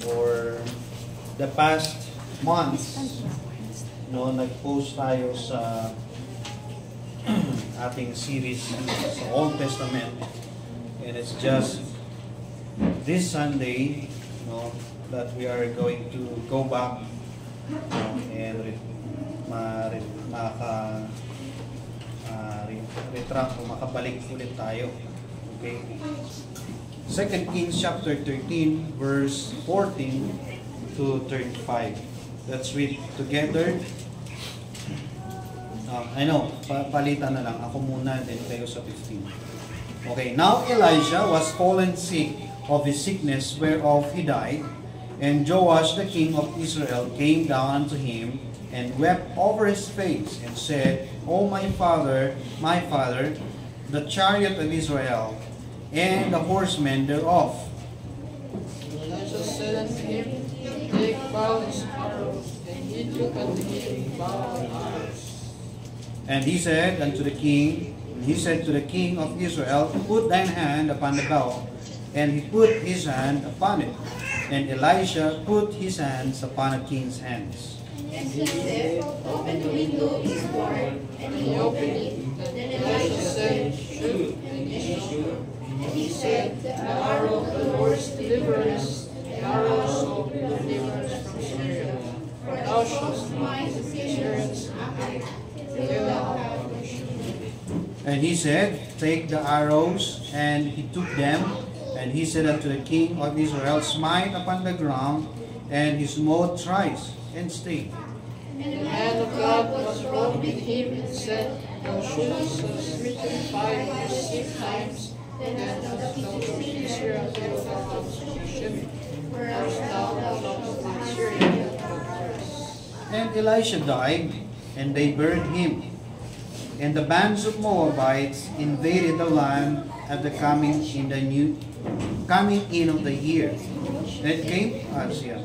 For the past months, no, nag-post tayo sa ating series sa Old Testament, and it's just this Sunday, no, that we are going to go back, and retract o makabalik ulit tayo. Okay? 2 Kings chapter 13 verse 14 to 35. Let's read together. I know, palitan na lang. Ako muna, then kayo sa 15. Okay, now Elijah was fallen sick of his sickness whereof he died, and Joash the king of Israel came down unto him, and wept over his face, and said, O my father, the chariot of Israel, and the horsemen thereof. Elijah said unto him, Take Baal's arrows, and he took unto him Baal's arrows. And he said unto the king, he said to the king of Israel, Put thine hand upon the bow. And he put his hand upon it. And Elisha put his hands upon the king's hands. And he said, Open the window of his door. And he opened it. Then Elisha said, Shoot. And he shoot. And he said, The arrow of the Lord's deliverance, the arrow of deliverance from Syria. For thou shalt smite the chariots of And he said, Take the arrows. And he took them. And he said unto the king of Israel, Smite upon the ground. And he smote thrice, and stayed. And the man of God was wroth with him, and said, Thou shouldest have smitten 5 or 6 times, and then thou shalt Israel till thou hast Shimei, whereas thou hast Syria. And Elisha died, and they buried him. And the bands of Moabites invaded the land at the coming in of the year. And it came Asiya.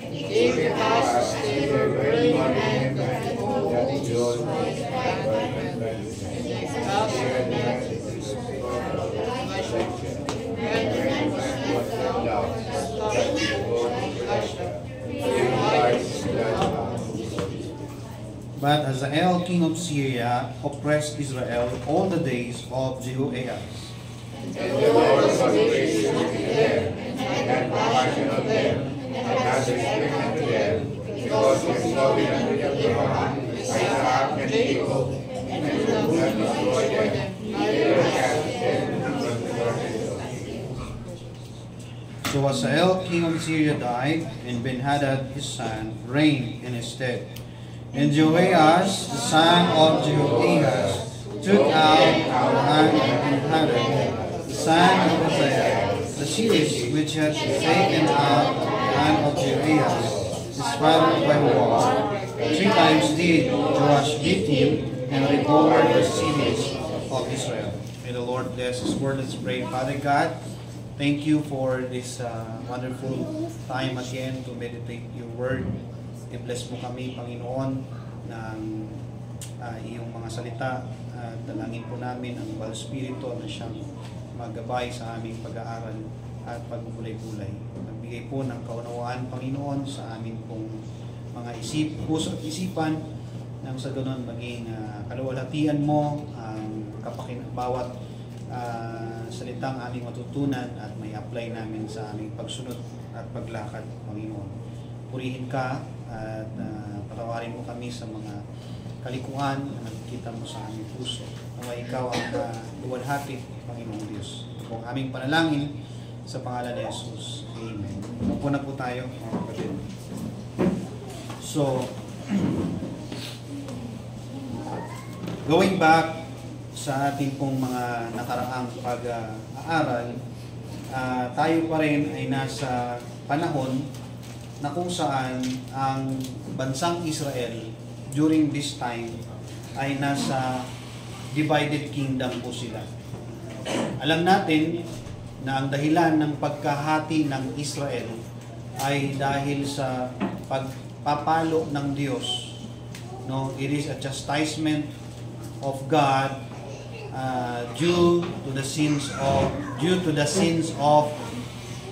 It came to pass as they were burying the man that behold, they destroyed the land, and they cast the man to the spirit of Elisha. And the man was cut down, and started to Elisha. But Hazael king of Syria oppressed Israel all the days of Jehoahaz. And the Lord was gracious to them, and had compassion on them, and had respect unto them, because he was loving unto Abraham, Isaac, and Jacob, and would not destroy them, neither cast them from the So Hazael king of Syria died, and Ben-Hadad his son reigned in his stead. And Jehoahaz, the son of Jehoahaz, took out the hand of Ben-Hadad, the son of Hazael, the cities which had taken out the hand of Jehoahaz, his father by war. 3 times did Joash beat him, and recovered the cities of Israel. May the Lord bless His word. Let's pray. Father God, thank you for this wonderful time again to meditate your word. I-bless mo kami, Panginoon, ng iyong mga salita. Dalangin po namin ang Banal Espiritu na siyang maggabay sa aming pag-aaral at pagbubulay-bulay. Magbigay po ng kaunawaan, Panginoon, sa amin pong mga puso at isipan, nang sa ganoon maging kaluwalhatian mo ang bawat salitang aming matutunan at may apply namin sa aming pagsunod at paglakad, Panginoon. Purihin ka at patawarin mo kami sa mga kalikuan na nakikita mo sa aming puso. Naway ikaw ang luwalhati, Panginoong Diyos. Ito po ang aming panalangin sa pangalan ni Jesus. Amen. Upo na po tayo, mga kapatid. So, going back sa ating pong mga nakaraang pag-aaral, tayo pa rin ay nasa panahon na kung saan ang bansang Israel during this time ay nasa divided kingdom po sila. Alam natin na ang dahilan ng pagkahati ng Israel ay dahil sa pagpapalo ng Diyos. No, it is a chastisement of God due to the sins of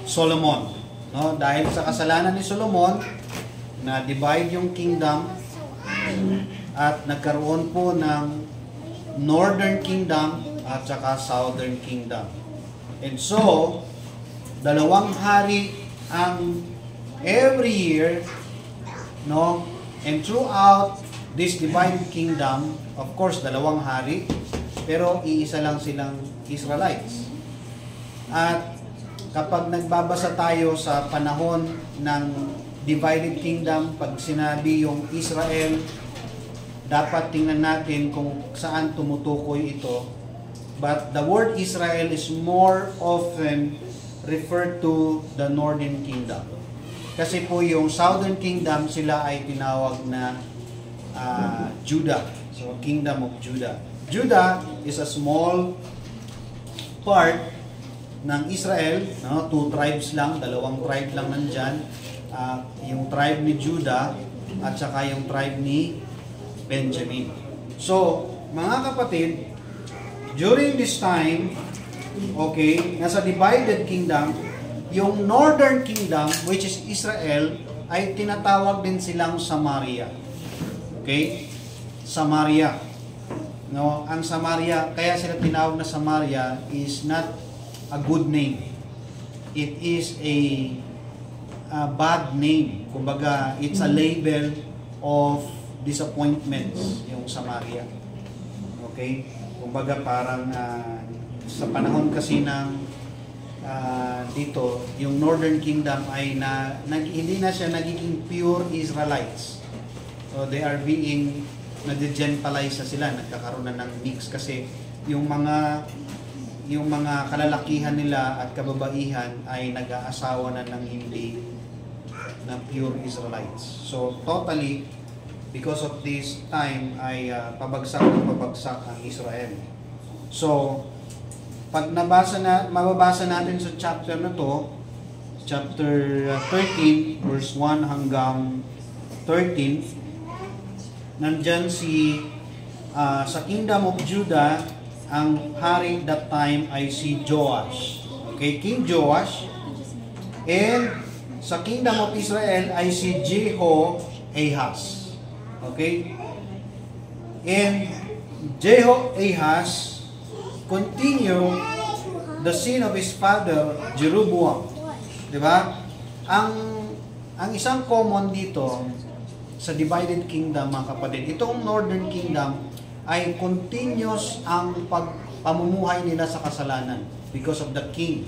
Solomon. No, dahil sa kasalanan ni Solomon, na divide yung kingdom at nagkaroon po ng Northern Kingdom at saka Southern Kingdom. And so, dalawang hari ang every year, no? And throughout this divided kingdom, of course, dalawang hari, pero iisa lang silang Israelites. At kapag nagbabasa tayo sa panahon ng divided kingdom, pag sinabi yung Israel, dapat tingnan natin kung saan tumutukoy ito. But the word Israel is more often referred to the northern kingdom. Kasi po yung southern kingdom, sila ay tinawag na Judah. So, kingdom of Judah. Judah is a small part ng Israel, no? 2 tribes lang, 2 tribe lang nandyan. Yung tribe ni Judah at saka yung tribe ni Benjamin. So, mga kapatid, during this time, okay, nasa divided kingdom, yung northern kingdom, which is Israel, ay tinatawag din silang Samaria. Okay? Samaria. No, ang Samaria, kaya sila tinawag na Samaria is not a good name. It is a bad name. Kumbaga, it's a label of disappointments, yung Samaria. Okay? Kumbaga, parang sa panahon kasi ng dito, yung Northern Kingdom ay hindi na siya nagiging pure Israelites. So, they are being nag-gentilize na sila, nagkakaroon na ng mix kasi yung mga kalalakihan nila at kababaihan ay nag-aasawa na ng hindi na pure Israelites. So totally, because of this time ay pabagsak ang Israel. So pag mababasa natin sa chapter na to, chapter 13 verse 1 hanggang 13, nandyan sa kingdom of Judah, ang hari that time ay si Joash. Okay, King Joash. And sa kingdom of Israel ay si Jehoahaz. Okay? And Jehoahaz continue the sin of his father Jeroboam. 'Di ba? Ang isang common dito sa divided kingdom, mga kapatid, itong northern kingdom ay continuous ang pamumuhay nila sa kasalanan because of the king.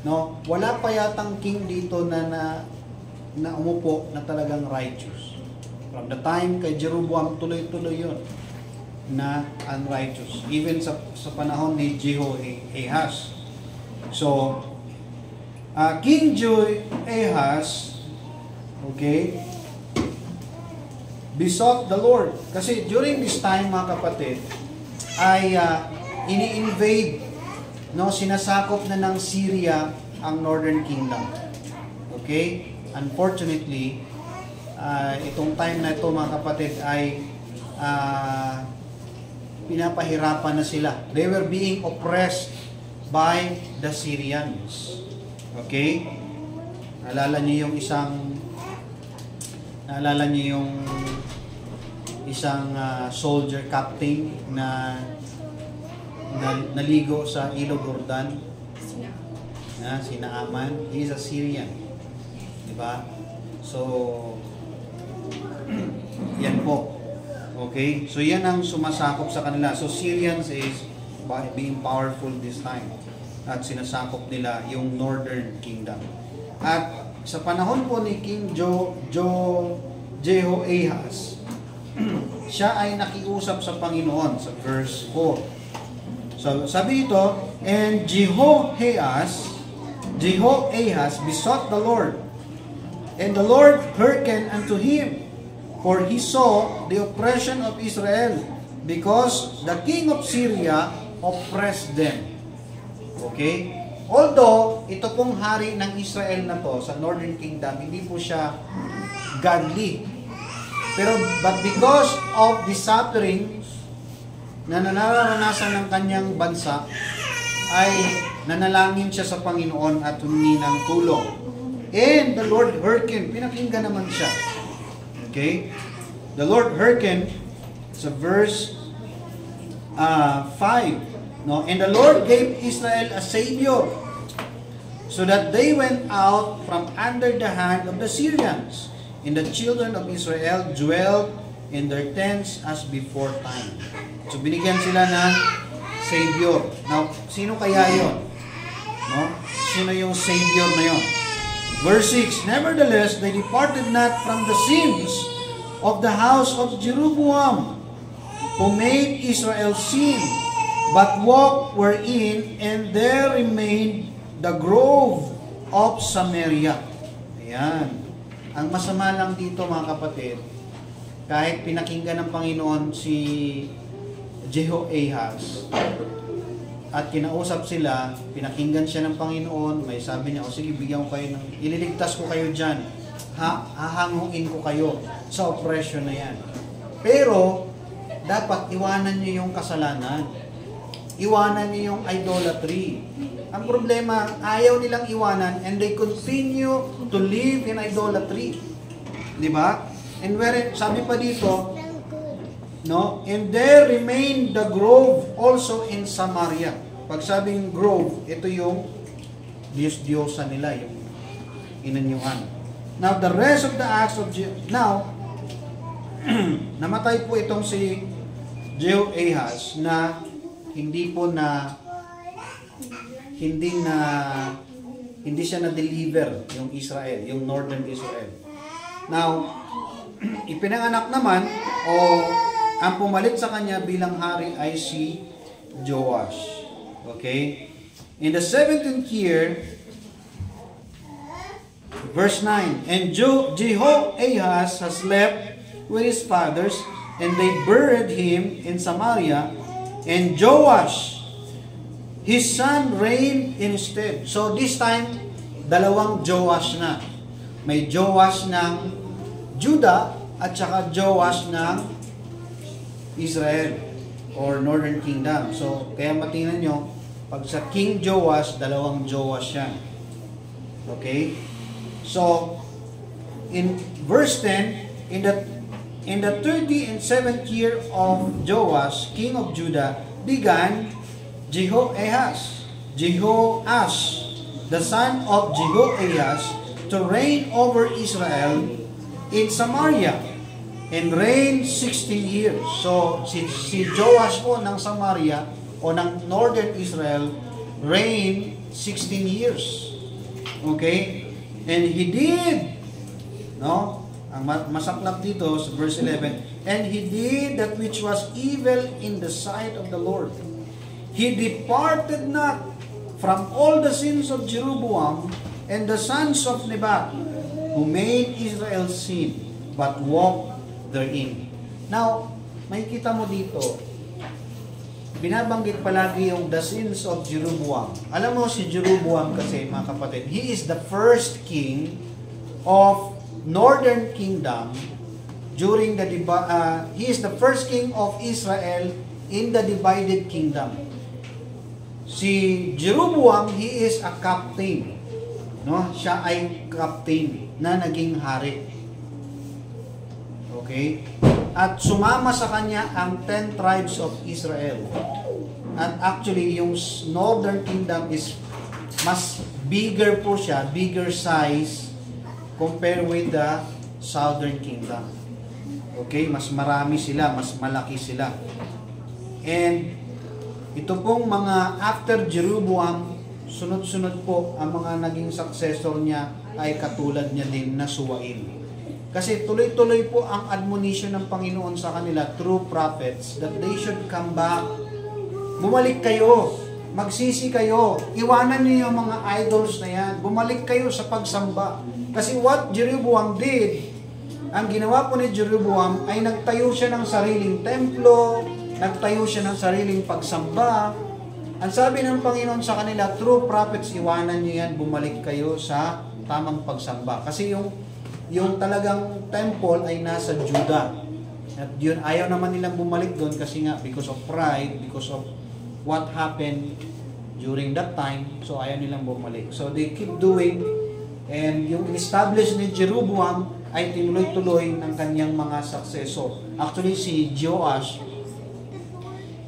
No, wala pa yatang king dito na umupo na talagang righteous. From the time kay Jeroboam, tuloy-tuloy 'yon na unrighteous. Even sa panahon ni Jehoahaz. So, King Jehoahaz, okay, besought the Lord. Kasi during this time, mga kapatid, ay ini-invade, no, sinasakop na ng Syria ang Northern Kingdom. Okay? Unfortunately, itong time na ito, mga kapatid, ay pinapahirapan na sila. They were being oppressed by the Syrians. Okay? Naalala niyo yung isang soldier captain na naligo sa Ilog Jordan, na si Naaman. He is a Syrian, di ba? So yan po. Okay, so yan ang sumasakop sa kanila. So Syrians is being powerful this time at sinasakop nila yung Northern Kingdom. At sa panahon po ni King Jehoahaz, siya ay nakiusap sa Panginoon sa verse 4. So sabi ito, and Jehoahaz besought the Lord, and the Lord hearkened unto him, for he saw the oppression of Israel, because the king of Syria oppressed them. Okay? Although, ito pong hari ng Israel na to, sa Northern Kingdom, hindi po siya godly. But because of the suffering na nararanasan ng kanyang bansa, ay nanalangin siya sa Panginoon at humingi ng tulong. And the Lord hearkened. Pinakinggan naman siya. Okay? The Lord hearkened sa verse 5. No? And the Lord gave Israel a Savior, so that they went out from under the hand of the Syrians. And the children of Israel dwelt in their tents as before time. So binigyan sila ng Savior. Now, sino kaya yon? No? Sino yung Savior na yon? Verse 6, nevertheless, they departed not from the sins of the house of Jeroboam, who made Israel sin, but walked wherein, and there remained the grove of Samaria. Ayan. Ang masama lang dito, mga kapatid, kahit pinakinggan ng Panginoon si Jehoahaz at kinausap sila, pinakinggan siya ng Panginoon, may sabi niya, o sige, bigyan ko kayo ng, ililigtas ko kayo dyan, hahanguin ko kayo sa oppression na yan. Pero, dapat iwanan niyo yung kasalanan. Iwanan niyo yung idolatry. Ang problema, ayaw nilang iwanan and they continue to live in idolatry. Di ba? And where, sabi pa dito, no? And there remained the grove also in Samaria. Pag sabing grove, ito yung Diyos-Diyosa nila, yung inanyuhan. Now, the rest of the acts of now, namatay po itong si Jehoahaz na hindi siya na-deliver yung Israel, yung northern Israel. Now, ipinanganak naman o ang pumalit sa kanya bilang hari ay si Joash. Okay? In the 17th year, verse 9, and Jehoahaz has slept with his fathers, and they buried him in Samaria, and Joash, his son, reigned instead. So this time, dalawang Joash na. May Joash ng Judah at saka Joash ng Israel or Northern Kingdom. So, kaya matingnan nyo, pag sa King Joash, dalawang Joash yan. Okay? So, in verse 10, in the 37th year of Joash, king of Judah, began Jehoahaz, the son of Jehoahaz, to reign over Israel in Samaria, and reigned 16 years. So, si Joash po ng Samaria, o ng northern Israel, reigned 16 years. Okay? And he did, no? Ang masaklap dito sa verse 11, and he did that which was evil in the sight of the Lord. He departed not from all the sins of Jeroboam and the sons of Nebat, who made Israel sin, but walked therein. Now, makikita mo dito, binabanggit palagi yung the sins of Jeroboam. Alam mo si Jeroboam kasi, mga kapatid, he is the first king of Northern Kingdom during the he is the first king of Israel in the divided kingdom. Si Jeroboam, he is a captain. No? Siya ay captain na naging hari. Okay? At sumama sa kanya ang 10 tribes of Israel. At actually, yung Northern Kingdom is mas bigger po siya, bigger size compared with the Southern Kingdom. Okay? Mas marami sila, mas malaki sila. And ito pong mga after Jeroboam, sunod-sunod po ang mga naging successor niya ay katulad niya din na suwain. Kasi tuloy-tuloy po ang admonition ng Panginoon sa kanila through prophets that they should come back. Bumalik kayo, magsisi kayo, iwanan niyo yung mga idols na yan, bumalik kayo sa pagsamba. Kasi what Jeroboam did, ang ginawa po ni Jeroboam ay nagtayo siya ng sariling templo, nagtayo siya ng sariling pagsamba. Ang sabi ng Panginoon sa kanila, through prophets, iwanan niyo yan, bumalik kayo sa tamang pagsamba. Kasi yung talagang temple ay nasa Judah. At yun, ayaw naman nilang bumalik doon kasi nga, because of pride, because of what happened during that time, so ayaw nilang bumalik. So they keep doing And yung establish ni Jeroboam ay tinuloy-tuloy ng kanyang mga successor. Actually, si Joash,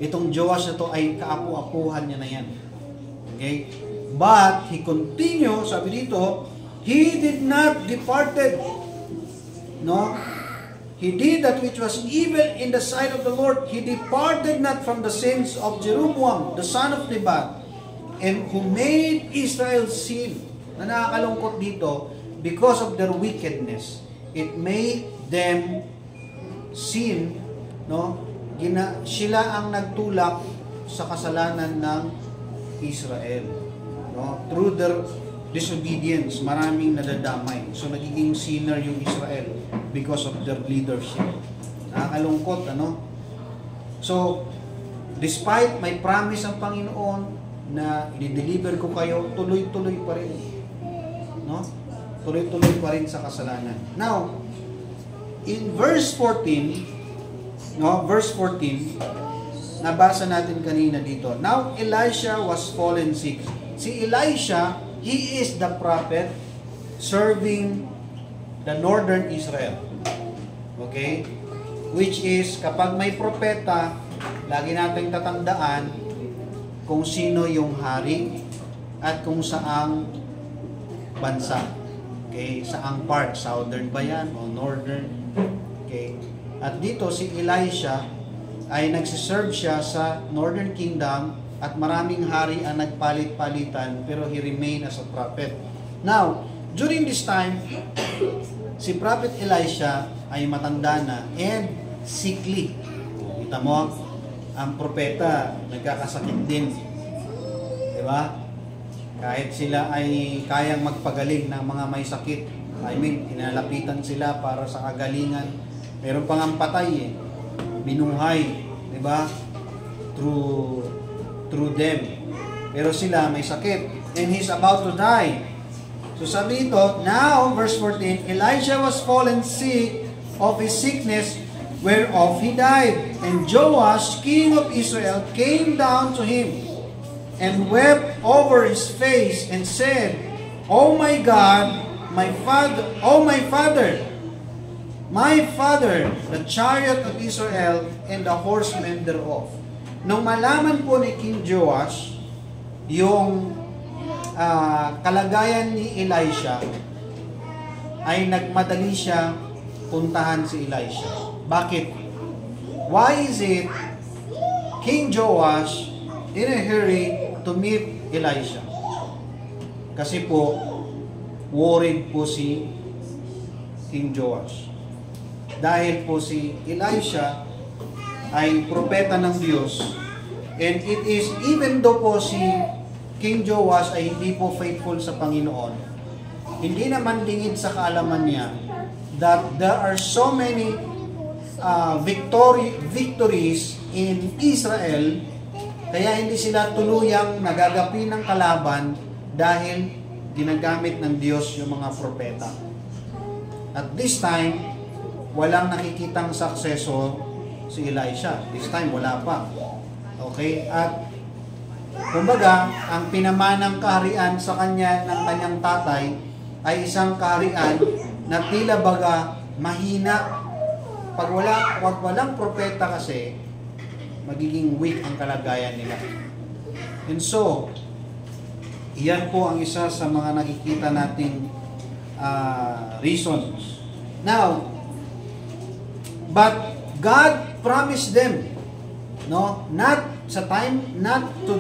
itong Joash na to ay kaapu-apuhan niya na yan. Okay? But, he continued, sabi dito, he did not departed. No? He did that which was evil in the sight of the Lord. He departed not from the sins of Jeroboam, the son of Nebat, and who made Israel sin. Na nakakalungkot dito, because of their wickedness, it made them sin, no? Sila ang nagtulak sa kasalanan ng Israel, no? Through their disobedience, maraming nadadamay. So nagiging sinner yung Israel because of their leadership. Nakakalungkot, ano? So, despite may promise ang Panginoon na i-deliver ko kayo, tuloy-tuloy pa rin. No? Tuloy-tuloy pa rin sa kasalanan. Now, in verse 14, verse 14, nabasa natin kanina dito. Now, Elisha was fallen sick. Si Elisha, he is the prophet serving the northern Israel. Okay? Which is, kapag may propeta, lagi nating tatandaan kung sino yung hari at kung saang bansa. Okay? Saang part, southern ba yan o northern? Okay? At dito, si Elisha ay nagsiserve siya sa northern kingdom at maraming hari ang nagpalit-palitan pero he remained as a prophet. Now, during this time, si Prophet Elisha ay matanda na and sickly. Kita mo, ang propeta nagkakasakit din. Diba? Kahit sila ay kayang magpagaling ng mga may sakit. I mean, inalapitan sila para sa kagalingan. Meron pang ang patay binuhay. Diba? Through them. Pero sila may sakit. And he's about to die. So sabi ito, now, verse 14, Elijah was fallen sick of his sickness, whereof he died. And Joash, king of Israel, came down to him, and wept over his face, and said, O my God, my father, the chariot of Israel, and the horsemen thereof. Nung malaman po ni King Joash, yung kalagayan ni Elisha, ay nagmadali siya puntahan si Elisha. Bakit? Why is it King Joash in a hurry to meet Elisha? Kasi po, worried po si King Joash. Dahil po si Elisha ay propeta ng Diyos, and it is, even though po si King Joash ay hindi po faithful sa Panginoon, hindi naman lingid sa kaalaman niya that there are so many victories in Israel, kaya hindi sila tuluyang nagagapi ng kalaban dahil ginagamit ng Diyos yung mga propeta. At this time, walang nakikitang successor si Elisha. This time, wala pa. Okay? At kumbaga, ang pinamanang kaharian sa kanya ng kanyang tatay ay isang kaharian na tila baga mahina. Pag walang propeta kasi, magiging weak ang kalagayan nila. And so, iyan po ang isa sa mga nakikita nating reasons. Now, but God promised them, no, not to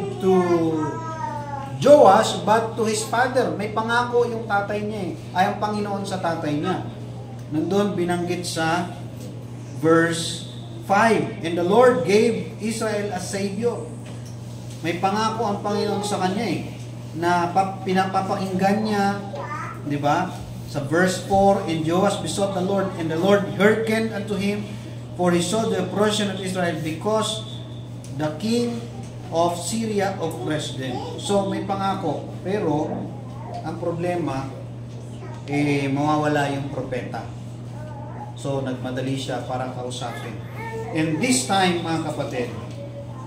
Joash, but to his father. May pangako yung tatay niya ay ang Panginoon sa tatay niya. Nandun binanggit sa verse 5, and the Lord gave Israel a Savior. May pangako ang Panginoon sa kanya na pinapapakinggan niya, di ba? Sa verse 4, and Joash besought the Lord, and the Lord hearkened unto him, for he saw the oppression of Israel, because the king of Syria oppressed them. So may pangako, pero ang problema mawawala yung propeta. So nagmadali siya para kausapin. And this time, mga kapatid,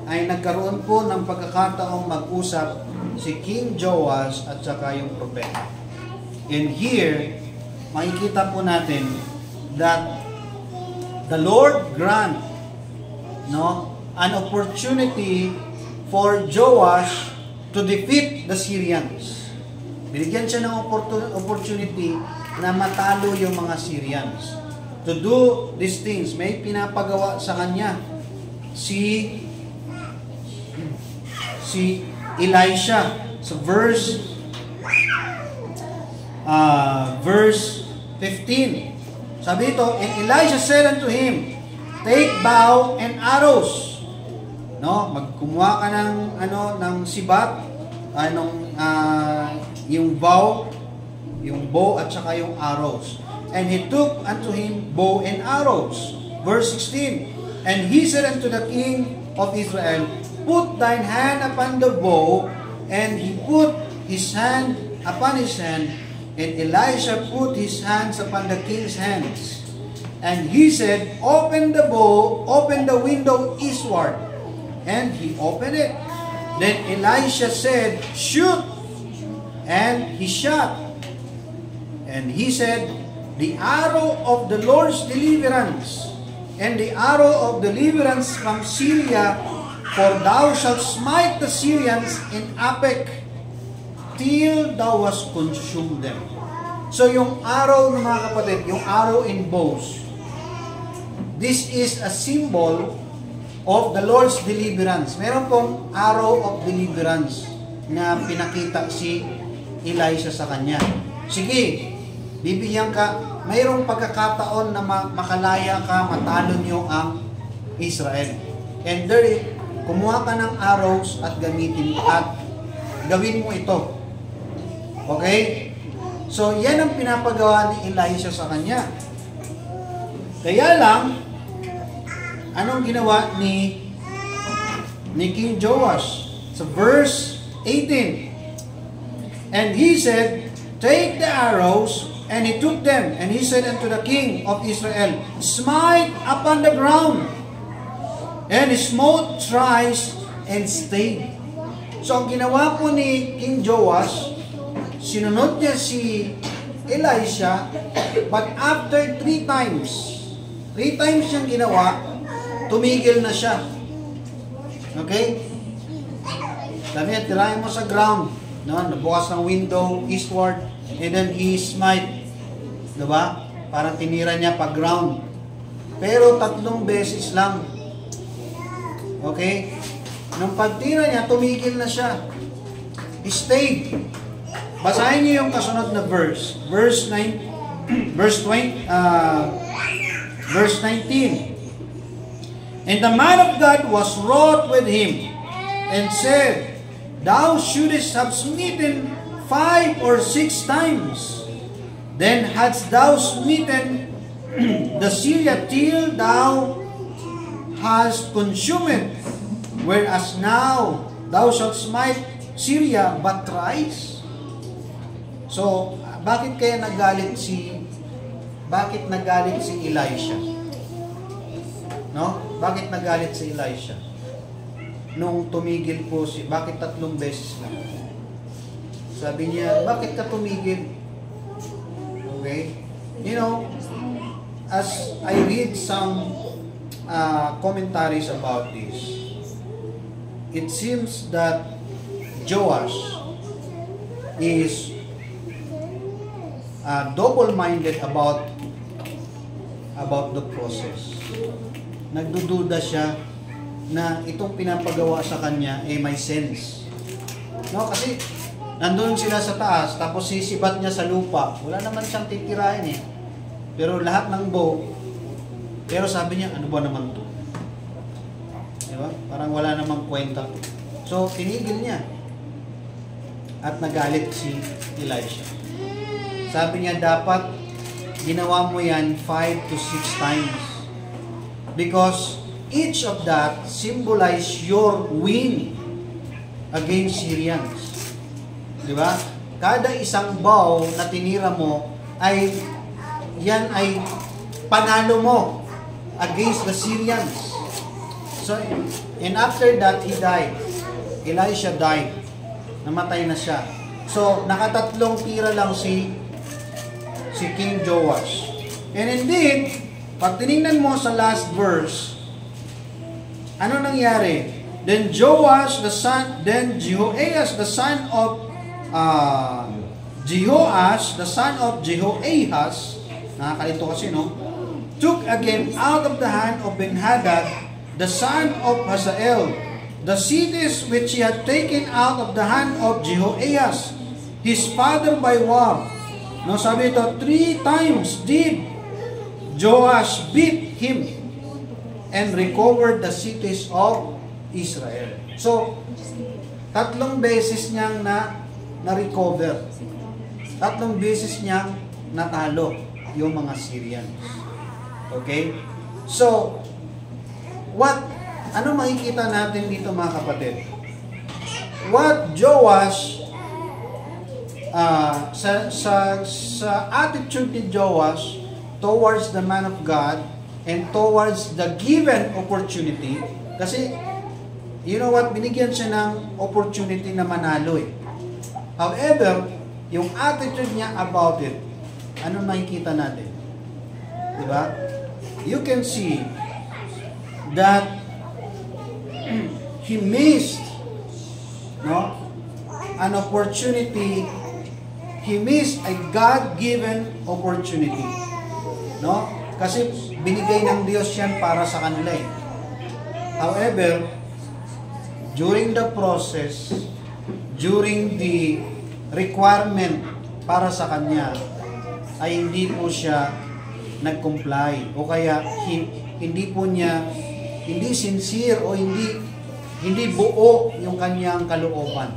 ay nagkaroon po ng pagkakataong mag-usap si King Joash at saka yung propeta. And here, makikita po natin that the Lord grant an opportunity for Joash to defeat the Syrians. Binigyan siya ng opportunity na matalo yung mga Syrians. To do these things, may pinapagawa sa kanya si Elisha. So verse 15. Sabi ito, and Elisha said unto him, take bow and arrows. Magkumuha ka ng sibat, yung bow at saka yung arrows. And he took unto him bow and arrows. Verse 16. And he said unto the king of Israel, put thine hand upon the bow. And he put his hand upon his hand. And Elisha put his hands upon the king's hands. And he said, open the bow, open the window eastward. And he opened it. Then Elisha said, shoot. And he shot. And he said, the arrow of the Lord's deliverance, and the arrow of deliverance from Syria, for thou shalt smite the Syrians in Aphek, till thou hast consumed them. So yung arrow, mga kapatid, yung arrow in bows, this is a symbol of the Lord's deliverance. Meron pong arrow of deliverance na pinakita si Elisha sa kanya. Sige, bibigyan ka, mayroong pagkakataon na makalaya ka, matalo niyo ang Israel. And there, kumuha ka ng arrows at gamitin at gawin mo ito. Okay? So, yan ang pinapagawa ni Elisha sa kanya. Kaya lang, anong ginawa ni King Joash? So, verse 18. And he said, take the arrows, and he took them, and he said unto the king of Israel, smite upon the ground. And he smote thrice, and stayed. So, ang ginawa po ni King Joash, sinunod niya si Elisha, but after 3 times siyang ginawa, tumigil na siya. Okay? Sabi niya, tirahin mo sa ground. Nabukas ng window eastward, and then he smite. Diba? Parang tinira niya pa ground. Pero 3 beses lang. Okay? Nung pagtira niya, tumigil na siya. He stayed. Basahin niyo yung kasunod na verse. Verse 19. And the man of God was wroth with him, and said, thou shouldest have smitten 5 or 6 times. Then hadst thou smitten the Syria till thou hast consumed it. Whereas now thou shalt smite Syria but thrice. So, bakit nagalit si Elisha? Bakit nagalit si Elisha? Nung tumigil po bakit 3 beses lang? Sabi niya, bakit ka tumigil? Okay? As I read some commentaries about this, it seems that Joash is double-minded about the process. Nagdududa siya na itong pinapagawa sa kanya may sense. Kasi nandun sila sa taas, tapos sisibat niya sa lupa. Wala naman siyang titirahin eh. Pero lahat ng bow, pero sabi niya, ano ba naman to? Diba? Parang wala namang kwenta. So, tinigil niya. At nagalit si Elisha. Sabi niya, dapat ginawa mo yan 5 to 6 times. Because each of that symbolize your win against Syrians. Diba? Kada isang bow na tinira mo yan ay panalo mo against the Syrians. So, and after that, he died. Elisha died. Namatay na siya. So, 3 tira lang si si King Joash. And indeed, pag tinignan mo sa last verse, ano nangyari? Then Jehoahaz the son of Jehoahaz, nakakalito kasi, no? Took again out of the hand of Ben-Hadad, the son of Hazael, the cities which he had taken out of the hand of Jehoahaz, his father by war. No, sabi ito, 3 times did Joash beat him and recovered the cities of Israel. So, 3 beses niyang na-recover. 3 beses niyang natalo yung mga Syrians. Okay? So, ano makikita natin dito, mga kapatid? What Joash, sa attitude ni Joash towards the man of God and towards the given opportunity, kasi, you know what, binigyan siya ng opportunity na manalo eh. However, yung attitude niya about it, ano makikita natin? Diba? You can see that he missed, no, an opportunity. He missed a God-given opportunity. No? Kasi binigay ng Diyos yan para sa kanila eh. However, during the process, during the requirement para sa kanya, ay hindi po siya nag-comply. O kaya, hindi sincere o hindi buo yung kanyang kalooban.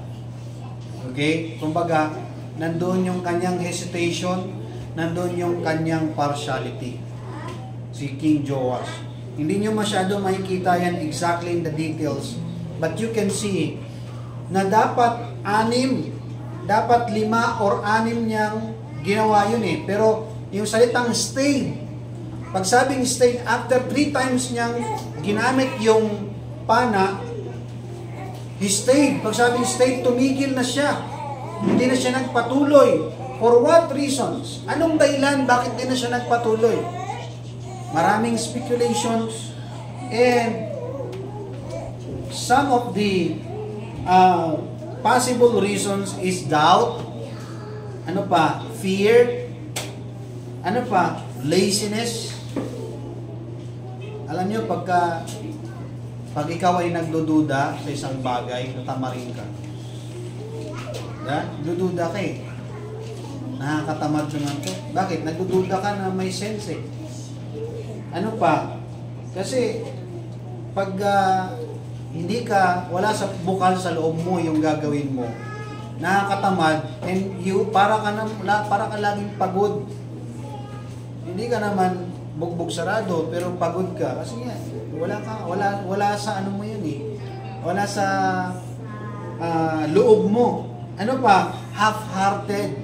Okay? Kumbaga, nandoon yung kanyang hesitation, nandoon yung kanyang partiality. Si King Joash. Hindi nyo masyado makikita yan exactly in the details, but you can see na dapat 5 or 6 niyang ginawa yun eh. Pero yung salitang stayed, pag sabing stayed, after 3 times niyang ginamit yung pana, he stayed. Pag sabing stayed, tumigil na siya. Hindi na siya nagpatuloy. For what reasons? Anong dahilan? Bakit di na siya nagpatuloy? Maraming speculations and some of the possible reasons is doubt. Ano pa? Fear. Ano pa? Laziness. Alam niyo, pag ikaw ay nagdududa sa isang bagay, natamarin ka. Dududa ka eh. Nakakatamad naman to. Bakit? Nagdududa ka na may sense eh. Ano pa? Kasi pag hindi ka, wala sa bukal sa loob mo yung gagawin mo, nakakatamad, and para ka laging pagod. Hindi ka naman bugbog sarado, pero pagod ka. Kasi nga, wala sa ano mo yun eh. Wala sa loob mo. Ano pa? Half-hearted.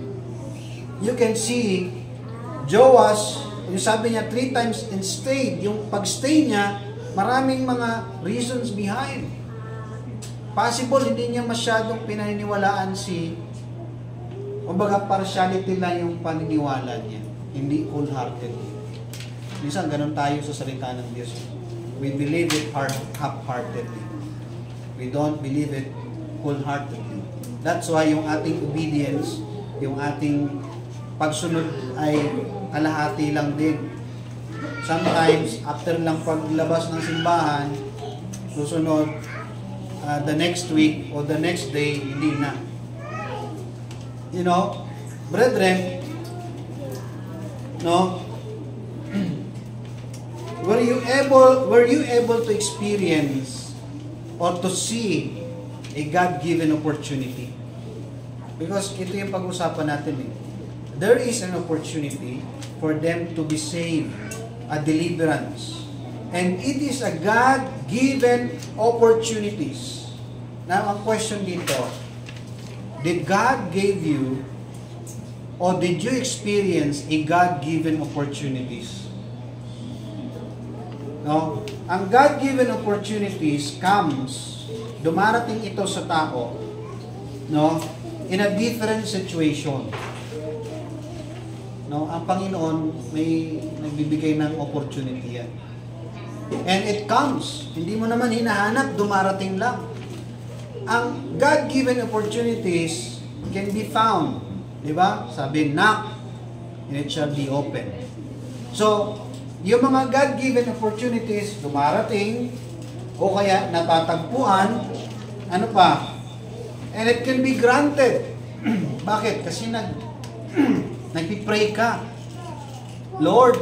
You can see, Joash, yung sabi niya 3 times and stayed, yung pag-stay niya, maraming mga reasons behind. Possible, hindi niya masyadong pinaniniwalaan kumbaga partiality lang yung paniniwala niya. Hindi wholehearted. Minsan, ganun tayo sa salita ng Diyos. We believe it half-heartedly. We don't believe it wholeheartedly. That's why yung ating obedience, yung ating pagsunod ay kalahati lang din. Sometimes, after lang paglabas ng simbahan, susunod, the next week or the next day, hindi na. You know, brethren, no, were you able to experience or to see a God-given opportunity? Because ito yung pag-usapan natin eh. There is an opportunity for them to be saved, a deliverance. And it is a God-given opportunities. Now, ang question dito, did God give you or did you experience a God-given opportunities? No? Ang God-given opportunities dumarating ito sa tao, no, in a different situation. No, ang Panginoon may nagbibigay ng opportunity yan. And it comes. Hindi mo naman hinahanap, dumarating lang. Ang God-given opportunities can be found. Di ba? Sabi, knock, and it shall be open. So, yung mga God-given opportunities, dumarating, o kaya natatagpuan, ano pa? And it can be granted. Bakit? Kasi nagpipray ka. Lord,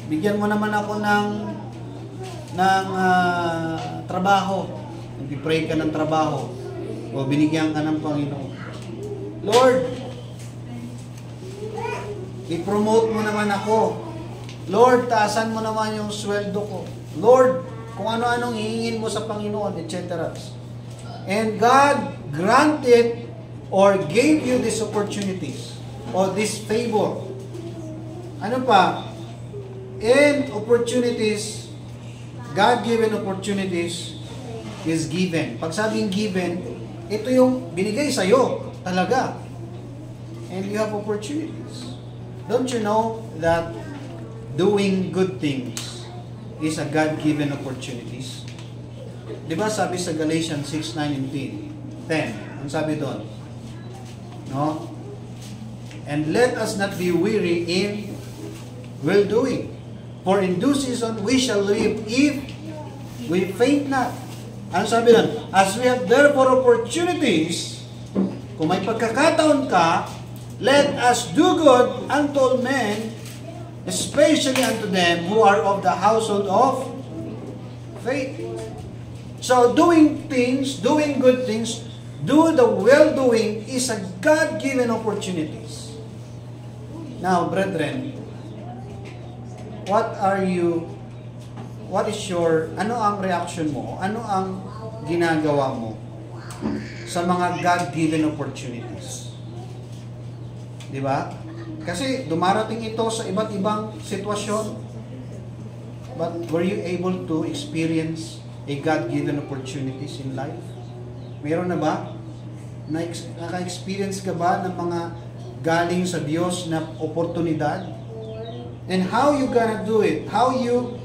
bigyan mo naman ako ng trabaho. Nagpipray ka ng trabaho. O binigyan ka ng Panginoon. Lord, i-promote mo naman ako. Lord, taasan mo naman yung sweldo ko. Lord, kung ano-anong hihingin mo sa Panginoon, etc. And God granted or gave you these opportunities or this favor. Ano pa? And opportunities, God-given opportunities is given. Pag sabing given, ito yung binigay sa'yo talaga. And you have opportunities. Don't you know that doing good things is a God-given opportunities? Di ba sabi sa Galatians 6, 9, and 10? Ang sabi doon? No? And let us not be weary in well-doing. For in due season we shall reap if we faint not. Ano sabi doon? As we have therefore opportunities, kung may pagkakataon ka, let us do good unto all men, especially unto them who are of the household of faith. So doing things, doing good things, do the well-doing is a God-given opportunities. Now, brethren, ano ang reaction mo? Ano ang ginagawa mo sa mga God-given opportunities? Di ba? Kasi dumarating ito sa iba't ibang sitwasyon. But were you able to experience a God-given opportunities in life? Meron na ba? Naka-experience ka ba ng mga galing sa Diyos na oportunidad? And how you gonna do it? How you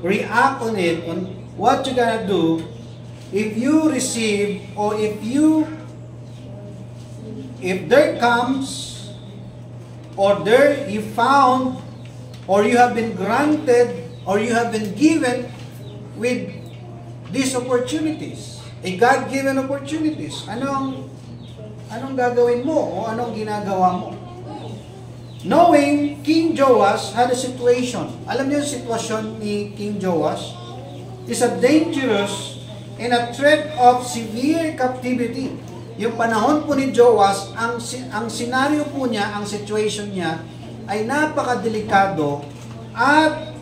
react on it? On what you gonna do if you receive or if there comes or there you found or you have been granted or you have been given with these opportunities, a God-given opportunities. Anong gagawin mo o anong ginagawa mo? Knowing King Joash had a situation. Alam niyo yung sitwasyon ni King Joash? Is a dangerous and a threat of severe captivity. Yung panahon po ni Joash, ang senaryo po niya, ang situation niya, ay napakadelikado at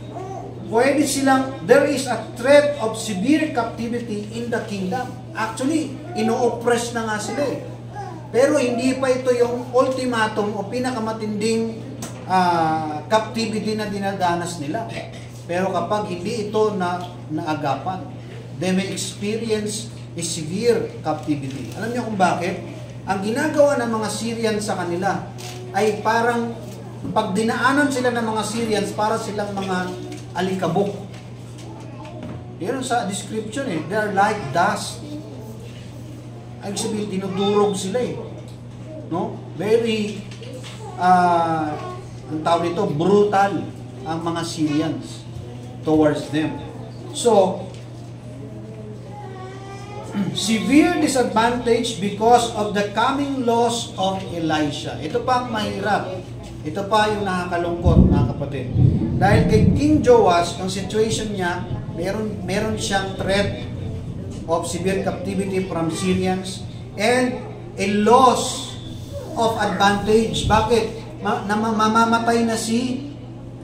there is a threat of severe captivity in the kingdom. Actually, ino-oppress na nga sila eh. Pero hindi pa ito yung ultimatum o pinakamatinding captivity na dinadanas nila. Pero kapag hindi ito naagapan, they may experience a severe captivity. Alam niyo kung bakit? Ang ginagawa ng mga Syrians sa kanila ay parang pag dinaanan sila ng mga Syrians, para silang mga alikabok. Yan sa description eh. They are like dust. Ay sabihin, dinudurog sila eh. No? Very, ang tawag nito, brutal ang mga Syrians towards them. So, severe disadvantage because of the coming loss of Elisha. Ito pa ang mahirap. Ito pa yung nakakalungkot, mga kapatid. Dahil kay King Joash, ang situation niya, meron siyang threat of severe captivity from Syrians and a loss of advantage. Bakit? Mamamatay na si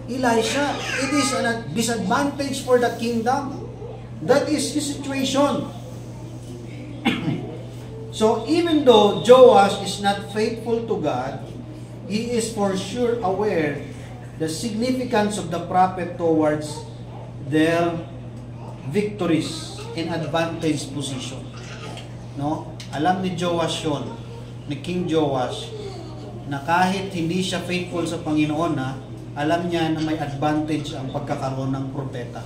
Elisha. It is a disadvantage for the kingdom. That is his situation. So even though Joash is not faithful to God, he is for sure aware the significance of the prophet towards their victories in advantage position. No? Alam ni Joash yun, ni King Joash, na kahit hindi siya faithful sa Panginoon, alam niya na may advantage ang pagkakaroon ng propeta.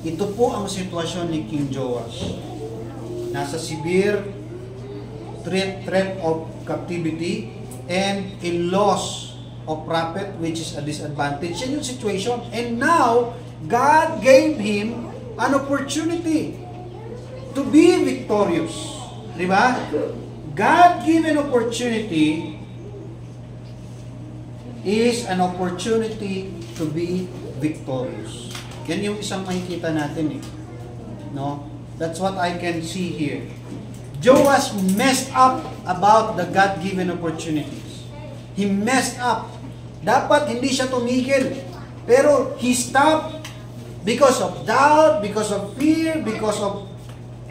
Ito po ang sitwasyon ni King Joash. Nasa severe threat of captivity and a loss of prophet, which is a disadvantage. Yan yung situation. And now, God gave him an opportunity to be victorious. Diba? God-given opportunity is an opportunity to be victorious. Yan yung isang makikita natin No? That's what I can see here. Joash messed up about the God-given opportunities. He messed up. Dapat hindi siya tumigil. Pero he stopped because of doubt, because of fear, because of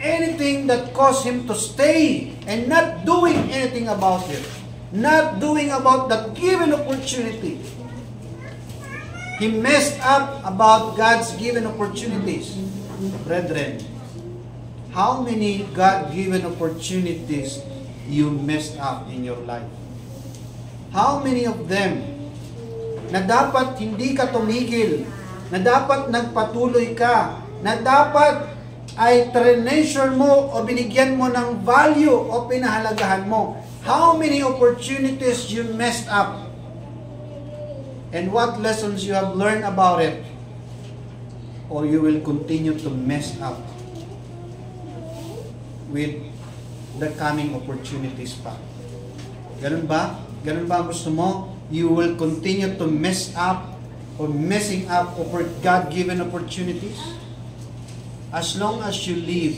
anything that caused him to stay and not doing anything about it. Not doing about the given opportunity. He messed up about God's given opportunities. Brethren, how many God-given opportunities you messed up in your life? How many of them na dapat hindi ka tumigil, na dapat nagpatuloy ka, na dapat ay treasure mo o binigyan mo ng value o pinahalagahan mo? How many opportunities you messed up? And what lessons you have learned about it? Or you will continue to mess up with the coming opportunities pa. Ganun ba? Ganun ba ang gusto mo? You will continue to mess up or messing up over God-given opportunities? As long as you live,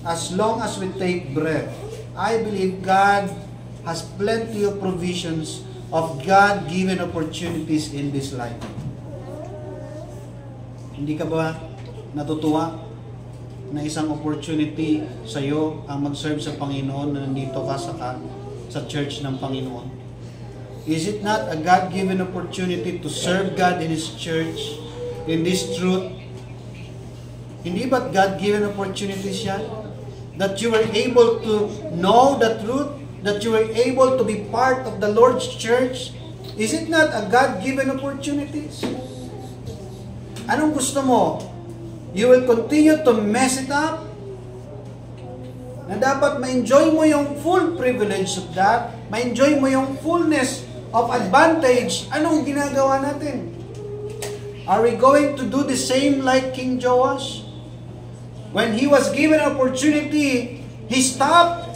as long as we take breath, I believe God has plenty of provisions of God-given opportunities in this life. Hindi ka ba natutuwa na isang opportunity sa iyo ang mag-serve sa Panginoon na nandito ka sa church ng Panginoon? Is it not a God-given opportunity to serve God in His church, in this truth? Hindi ba't God-given opportunities yan? That you were able to know the truth? That you were able to be part of the Lord's church? Is it not a God-given opportunities? Anong gusto mo? You will continue to mess it up? Na dapat ma-enjoy mo yung full privilege of that, ma-enjoy mo yung fullness of advantage. Anong ginagawa natin? Are we going to do the same like King Joash? When he was given an opportunity, he stopped.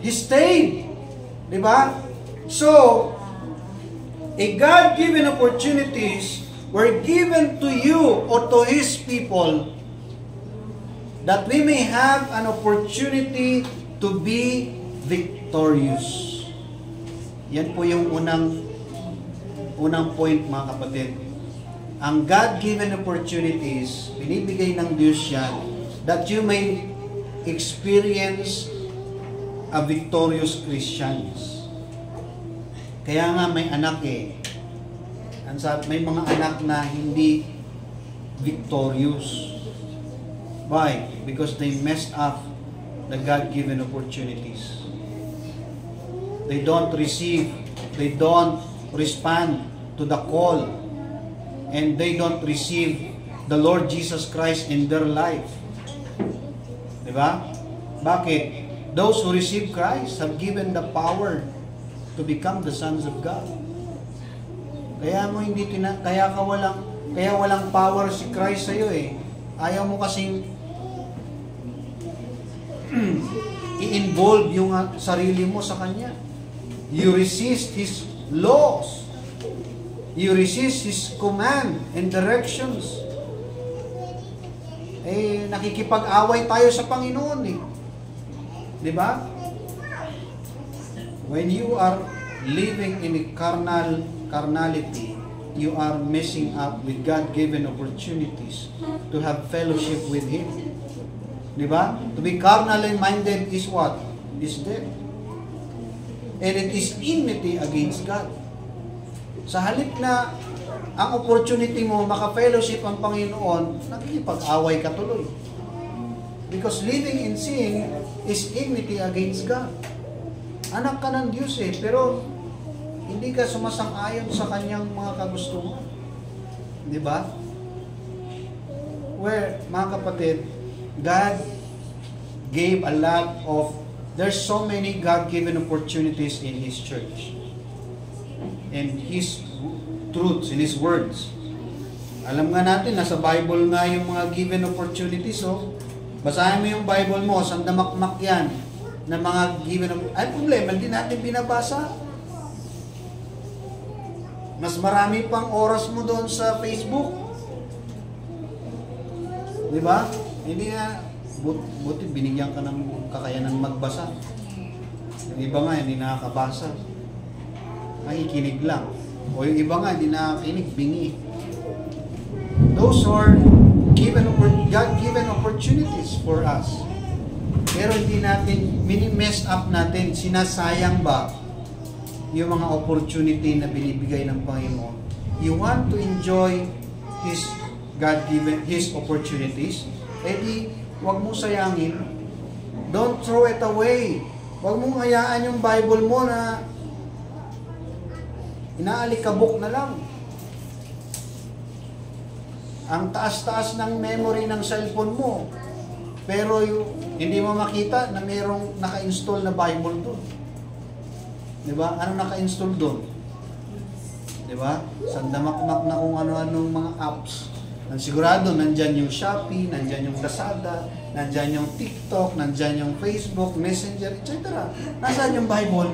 He stayed. Diba? So, a God-given opportunities were given to you or to His people that we may have an opportunity to be victorious. Yan po yung unang point, mga kapatid. Ang God-given opportunities, binibigay ng Diyos yan that you may experience a victorious Christians. Kaya nga may anak may mga anak na hindi victorious. Why? Because they messed up the God-given opportunities. They don't receive, they don't respond to the call, and they don't receive the Lord Jesus Christ in their life. Diba? Bakit? Those who receive Christ have given the power to become the sons of God. Kaya walang power si Christ sa iyo Ayaw mo kasing i-involve yung sarili mo sa Kanya. You resist His laws. You resist His command and directions. Nakikipag-away tayo sa Panginoon Diba? When you are living in a carnality, you are messing up with God-given opportunities to have fellowship with Him. Diba? To be carnally minded is what? Is death. And it is enmity against God. Sa halip na ang opportunity mo maka-fellowship ang Panginoon, nakikipag-away ka tuloy. Because living in sin is enmity against God. Anak ka ng Diyos pero hindi ka sumasang-ayon sa kanyang mga kagustuhan. Di ba? Where, mga kapatid, God gave a lot of, there's so many God-given opportunities in His church. And His truths, in His words. Alam nga natin, nasa Bible nga yung mga given opportunities, oh. Basahin mo yung Bible mo, sandamakmak yan, na mga given opportunities. Ay, problema, hindi natin binabasa. Mas marami pang oras mo doon sa Facebook. Di ba? Hindi nga, buti binigyan ka ng kakayanan magbasa. Yung iba nga, hindi nakakabasa. Nakikinig lang. O yung iba nga, hindi nakakinig, bingi. Those are God-given opportunities for us. Pero hindi natin, mess up natin, sinasayang ba yung mga opportunity na binibigay ng Panginoon? You want to enjoy His God-given, His opportunities, edi huwag mo sayangin. Don't throw it away. Huwag mong hayaan yung Bible mo na inaalikabok na lang. Ang taas-taas ng memory ng cellphone mo, pero hindi mo makita na mayroong naka-install na Bible doon. Diba? Anong naka-install doon? Diba? Sandamakmak na kung ano-anong mga apps. Sigurado, nandyan yung Shopee, nandyan yung Lazada, nandyan yung TikTok, nandyan yung Facebook, Messenger, etc. Nasaan yung Bible?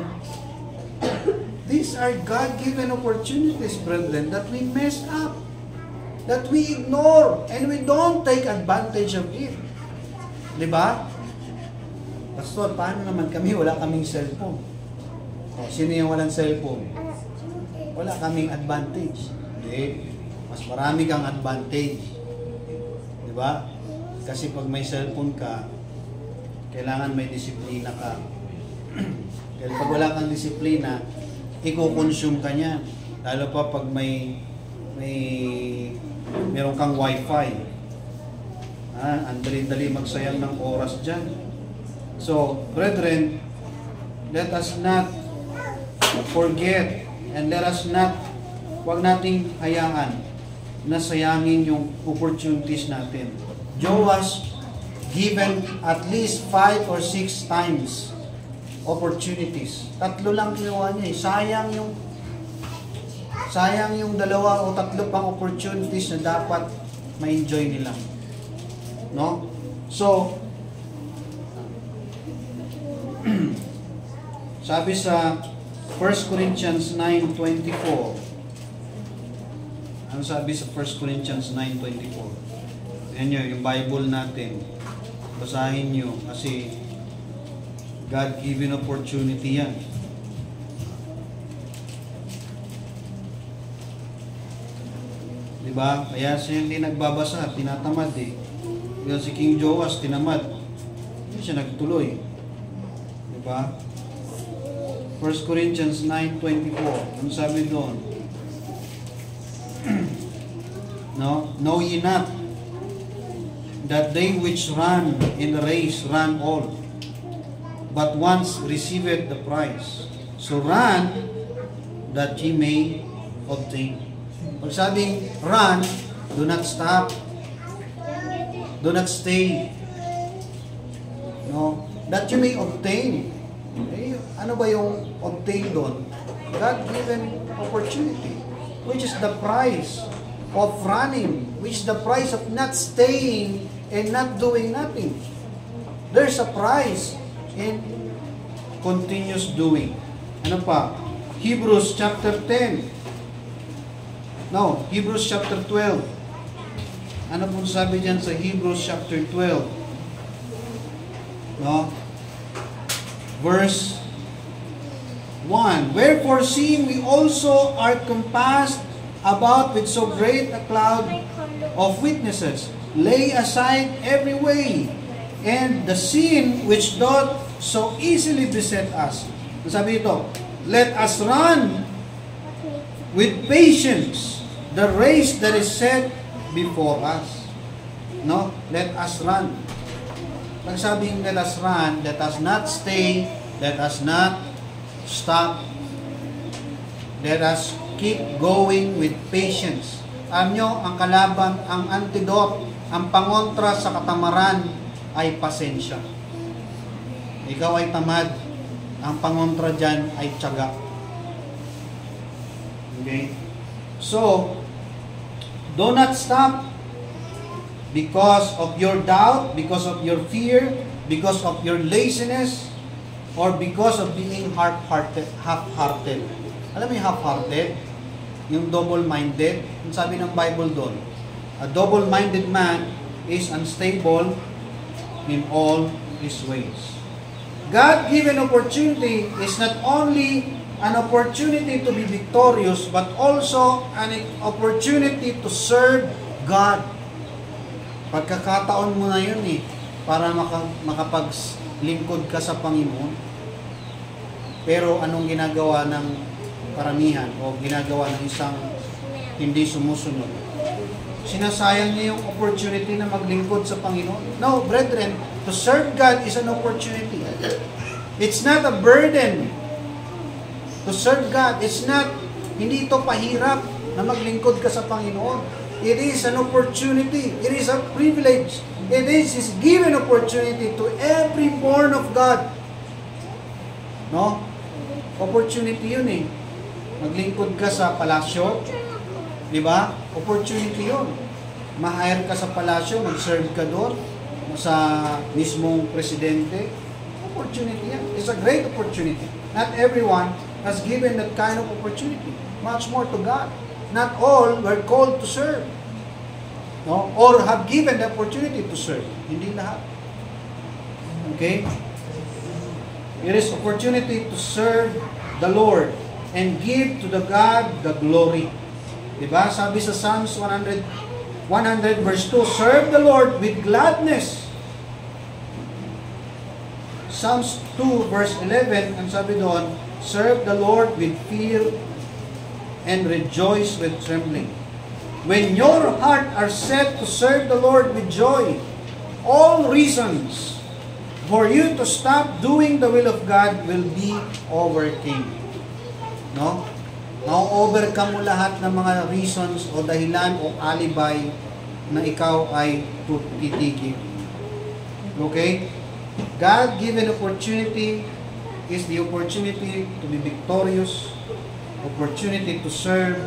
These are God-given opportunities, brethren, that we mess up, that we ignore, and we don't take advantage of it. Diba? Pastor, paano naman kami? Wala kaming cellphone. O, sino yung walang cellphone? Wala kaming advantage. Hindi. Mas marami kang advantage. Diba? Kasi pag may cellphone ka, kailangan may disiplina ka. Kaya pag wala kang disiplina, i-consume ka niyan. Lalo pa pag meron kang wifi. Ang dali-dali magsayang ng oras dyan. So, brethren, let us not forget and let us not, huwag nating hayaan na sayangin yung opportunities natin. Joas given at least 5 or 6 times opportunities. 3 lang ginawa niya eh. Sayang yung 2 o 3 pang opportunities na dapat ma-enjoy nila. No? So, sabi sa 1 Corinthians 9:24, ang sabi sa 1 Corinthians 9:24, yan nyo, yung Bible natin, basahin nyo, kasi God-given opportunity yan. Diba? Kaya siya hindi nagbabasa, tinatamad eh. Kaya si King Joas, tinamad. Hindi siya nagtuloy. Diba? 1 Corinthians 9:24, ano sabi doon? No? Know ye not that they which run in the race run all, but once received the prize. So run that ye may obtain. Pag sabing run, do not stop. Do not stay. No? That you may obtain. Eh, ano ba yung obtain doon? God-given opportunity, which is the price of running, which is the price of not staying and not doing nothing. There's a price in continuous doing. Ano pa? Hebrews chapter 10. No, Hebrews chapter 12. Ano po sabi dyan sa Hebrews chapter 12? No? Verse 1. Wherefore, seeing we also are compassed about with so great a cloud of witnesses, lay aside every way, and the sin which doth so easily beset us. Sabi ito, let us run with patience the race that is set before us. No? Let us run. Pag sabing let us run, let us not stay, let us not stop. Let us keep going with patience. Alam nyo, ang kalaban, ang antidote, ang pangontra sa katamaran ay pasensya. Ikaw ay tamad, ang pangontra dyan ay tiyaga. Okay? So, do not stop because of your doubt, because of your fear, because of your laziness, or because of being half-hearted. Alam mo yung half-hearted? Yung double-minded? Yung sabi ng Bible doon, a double-minded man is unstable in all his ways. God-given opportunity is not only an opportunity to be victorious, but also an opportunity to serve God. Pagkakataon mo na yun para makapaglingkod ka sa Panginoon. Pero anong ginagawa ng karamihan o ginagawa ng isang hindi sumusunod? Sinasayang niya yung opportunity na maglingkod sa Panginoon. No, brethren, to serve God is an opportunity. It's not a burden. To serve God, it's not, hindi ito pahirap na maglingkod ka sa Panginoon. It is an opportunity. It is a privilege. It is His given opportunity to every born of God. No? Opportunity yun Maglingkod ka sa palasyo. Di ba? Opportunity yun. Ma-hire ka sa palasyo, mag-serve ka doon sa mismong presidente. Opportunity yan. It's a great opportunity. Not everyone has given that kind of opportunity. Much more to God. Not all were called to serve. No? Or have given the opportunity to serve. Hindi lahat. Okay? It is opportunity to serve the Lord and give to the God the glory. Diba? Sabi sa Psalms 100 verse 2, serve the Lord with gladness. Psalms 2 verse 11, ang sabi doon, serve the Lord with fear and rejoice with trembling. When your heart are set to serve the Lord with joy, all reasons for you to stop doing the will of God will be overcame. No? Na-overcome mo lahat ng mga reasons o dahilan o alibay na ikaw ay titigil. Okay? God-given opportunity is the opportunity to be victorious, opportunity to serve,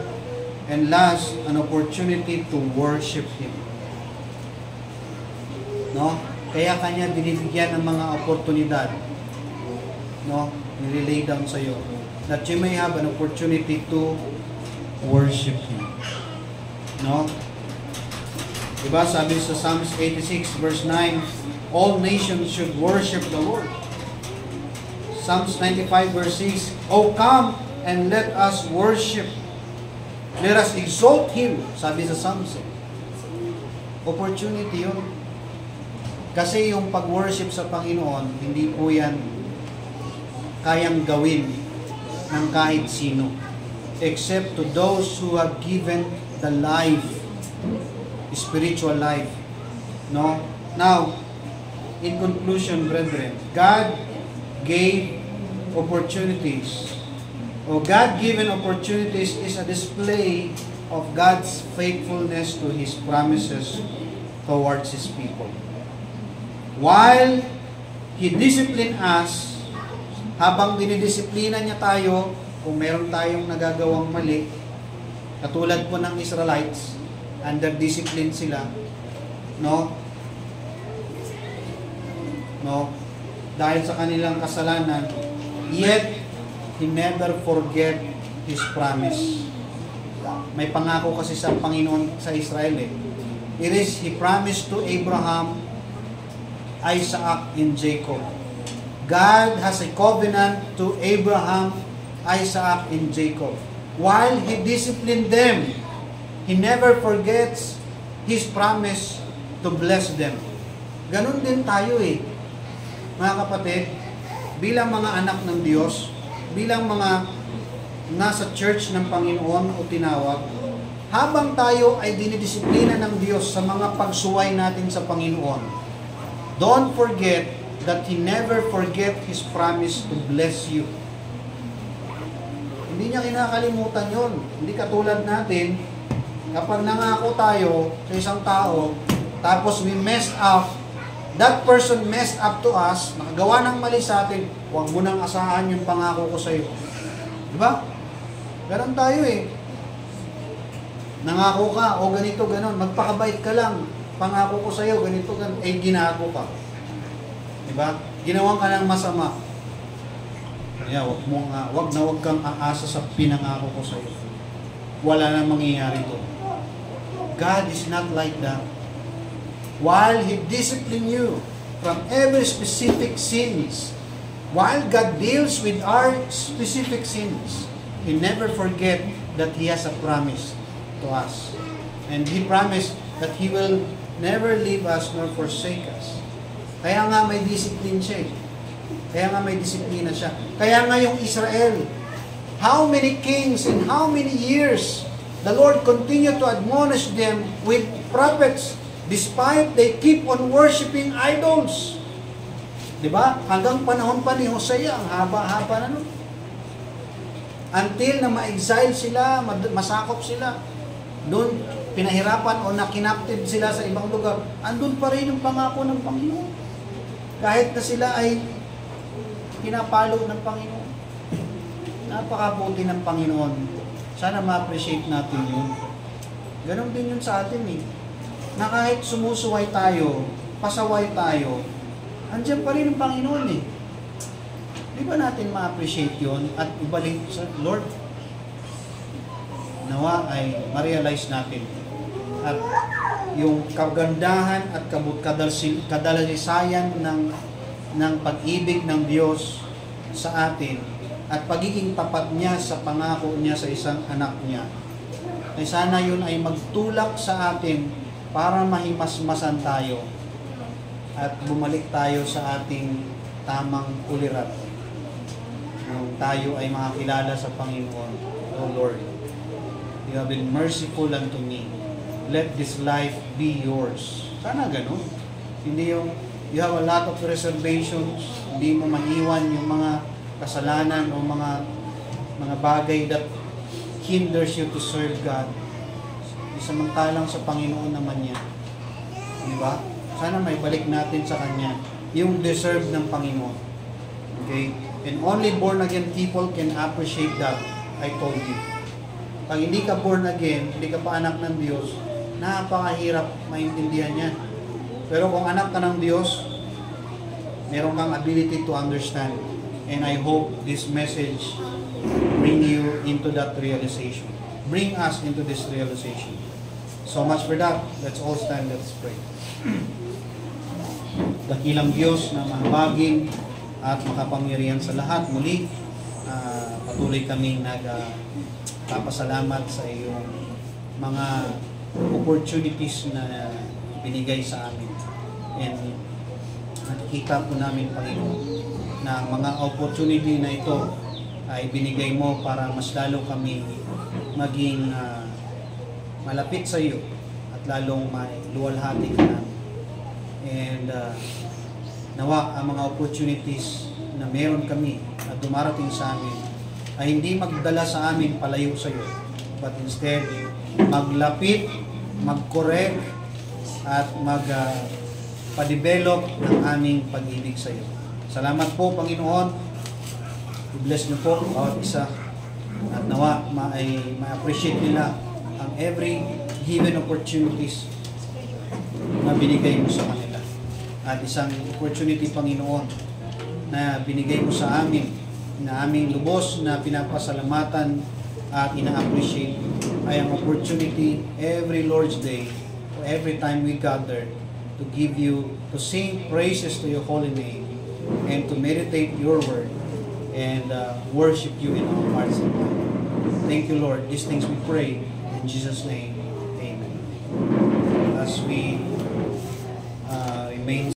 and last, an opportunity to worship Him. No? Kaya Kanya binibigyan ng mga oportunidad. No? Nililay down sa iyo. That you may have an opportunity to worship Him. No? Diba? Sabi sa Psalms 86 verse 9, all nations should worship the Lord. Psalms 95 verse 6, oh come and let us worship. Let us exalt Him. Sabi sa Psalms. Opportunity yun. Kasi yung pag-worship sa Panginoon, hindi po yan kayang gawin ng kahit sino. Except to those who have given the life, spiritual life. No? Now, in conclusion, brethren, God gave opportunities. God-given opportunities is a display of God's faithfulness to His promises towards His people. While He disciplined us, habang dinidisiplina niya tayo, kung meron tayong nagagawang mali, katulad po ng Israelites, under discipline sila, no? Dahil sa kanilang kasalanan, yet He never forget His promise. May pangako kasi sa Panginoon sa Israel It is He promised to Abraham, Isaac, and Jacob. God has a covenant to Abraham, Isaac, and Jacob. While He disciplined them, He never forgets His promise to bless them. Ganun din tayo mga kapatid, bilang mga anak ng Diyos, bilang mga nasa church ng Panginoon o tinawag, habang tayo ay dinidisiplina ng Diyos sa mga pagsuway natin sa Panginoon, don't forget that He never forget His promise to bless you. Hindi Hindi niya kinakalimutan yon. Hindi katulad natin, kapag nangako tayo sa isang tao, tapos we messed up, that person messed up to us, nakagawa ng mali sa atin, huwag mo nang asahan yung pangako ko sa iyo. Diba? Ganon tayo eh. Nangako ka, o ganito, ganon, magpakabait ka lang, pangako ko sa iyo, ganito, ganon, eh ginago ka. Diba? Ginawan ka ng masama. Kaya wag kang aasa sa pinangako ko sa iyo. Wala nang mangyayari to. God is not like that. While He disciplines you from every specific sins, while God deals with our specific sins, He never forget that He has a promise to us. And He promised that He will never leave us nor forsake us. Kaya nga may discipline siya. Kaya nga may disiplina siya. Kaya nga yung Israel, how many kings and how many years the Lord continued to admonish them with prophets despite they keep on worshiping idols. Diba? Hanggang panahon pa ni Hosea, ang haba-haba na nun. Until na ma-exile sila, masakop sila. Doon, pinahirapan o nakinaptive sila sa ibang lugar. Andun pa rin yung pangako ng Panginoon. Kahit na sila ay pinapalo ng Panginoon. Napakabuti ng Panginoon. Sana ma-appreciate natin yun. Ganon din yun sa atin eh. Na kahit sumusuway tayo, pasaway tayo, andyan pa rin ang Panginoon eh. Di ba natin ma-appreciate yun at ibalik sa Lord? Nawa ay ma-realize natin. At yung kagandahan at kadalasayan ng pag-ibig ng Diyos sa atin at pagiging tapat niya sa pangako niya sa isang anak niya. Ay sana yun ay magtulak sa atin para mahimasmasan tayo at bumalik tayo sa ating tamang ulirat. Nung tayo ay makakilala sa Panginoon, O Lord, You have been merciful unto me. Let this life be yours. Sana ganun. Hindi yung you have a lot of reservations, hindi mo maiwan yung mga kasalanan o mga bagay that hinders you to serve God. Isamantalang sa Panginoon naman yan. Di ba? Sana may balik natin sa Kanya yung deserve ng Panginoon. Okay? And only born again people can appreciate that. I told you. Pag hindi ka born again, hindi ka pa anak ng Diyos, napakahirap maintindihan yan. Pero kung anak ka ng Diyos, meron kang ability to understand. And I hope this message bring you into that realization. Bring us into this realization. So much for that. Let's all stand, let's pray. Dakilang Diyos na mahabagin at makapangyarihan sa lahat. Muli, patuloy kaming nagpapasalamat sa iyong mga opportunities na binigay sa amin. And nakikita po namin, Panginoon, na ang mga opportunity na ito ay binigay mo para mas lalo kami maging malapit sa iyo at lalong may luwalhati ka namin. And nawa ang mga opportunities na meron kami at dumarating sa amin ay hindi magdala sa amin palayo sa iyo, but instead maglapit, mag-correct at pa-develop ng aming pag-ibig sa iyo. Salamat po, Panginoon. I-bless niyo po bawat isa at nawa ma-appreciate nila ang every given opportunities na binigay mo sa kanila. At isang opportunity, Panginoon, na binigay mo sa amin, na aming lubos na pinapasalamatan at ina-appreciate ay ang opportunity every Lord's Day, or every time we gather, to give you, to sing praises to your holy name, and to meditate your word, and worship you in our hearts and minds. Thank you, Lord. These things we pray in Jesus' name. Amen. As we remain